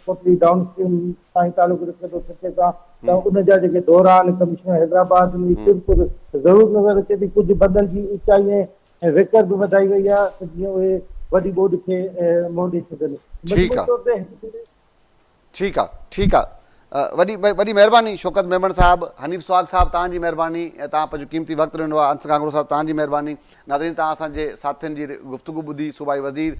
कोटली डाउन स्ट्रीम सां ई तालुक़ु रखे थो सचे सां, त उन जा जेके दौरा आहिनि कमिश्नर हैदराबाद बिल्कुलु ज़रूरु नज़र अचे थी। कुझु बंदनि जी ऊचाई ऐं विकर बि वधाई वई आहे त जीअं उहे वॾी ॿोॾि खे मुंहुं ॾेई सघनि। ठीकु आहे, ठीकु आहे, वॾी वॾी महिरबानी शौकत मेमन साहब, हनीफ़ सुहाग साहब तव्हांजी महिरबानी, तव्हां पंहिंजो क़ीमती वक़्तु ॾिनो आहे। अंश गांगुर साहब तव्हांजी महिरबानी। नाज़रीन तव्हां असांजे साथियुनि जी गुफ़्तगू ॿुधी, सूबाई वज़ीर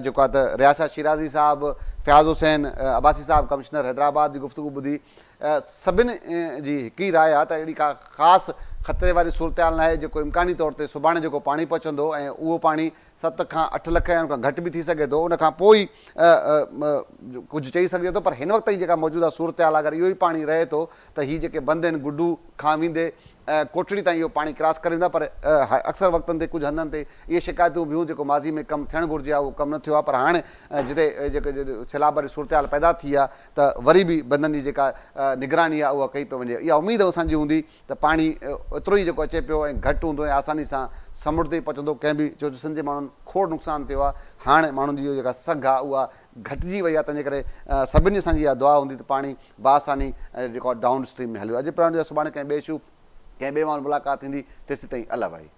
जेको आहे त रियासत शिराज़ी साहब, फ़याज़ हुसैन अब्बासी साहब कमिश्नर हैदराबाद जी गुफ़्तगू ॿुधी, सभिनी जी हिकु ई राय आहे त अहिड़ी का ख़ासि ख़तरे वारी सूरत हाल न आहे। जेको इम्कानी तौर ते सुभाणे जेको पाणी पहुचंदो ऐं उहो पाणी 7 खां 8 लख या उनखां घटि बि थी सघे थो, उनखां पोइ कुझु चई सघिजे थो, पर हिन वक़्त जी जेका मौजूदा सूरत हाल अगरि इहो ई पाणी रहे थो त हीअ जेके बंद आहिनि गुडू खां वेंदे कोटड़ी ताईं इहो पाणी क्रॉस करे वेंदा। पर अक्सर वक़्तनि ते कुझु हंधनि ते इहे शिकायतूं बियूं जेको माज़ी में कमु थियणु घुरिजे आहे उहो कमु न थियो आहे, पर हाणे जिते जेके सैलाब वारी सूरत हाल पैदा थी आहे त वरी बि बंदनि जी जेका निगरानी आहे उहा कई पई वञे। इहा उमेदु असांजी हूंदी त पाणी एतिरो ई जेको अचे पियो ऐं घटि हूंदो ऐं आसानी सां समुंड ते पहुचंदो। कंहिं बि छो सिंध जे माण्हुनि खोड़ नुक़सानु थियो आहे, हाणे माण्हुनि जी जेका सघ आहे उहा घटिजी वई आहे, तंहिंजे करे सभिनी असांजी इहा दुआ हूंदी त पाणी बासानी जेको आहे डाउन स्ट्रीम में हलियो। अॼु प्रोग्राम जा सुभाणे कंहिं ॿिए इशू कंहिं ॿिए माण्हू मुलाक़ात थींदी, तेसि ताईं अला भाई।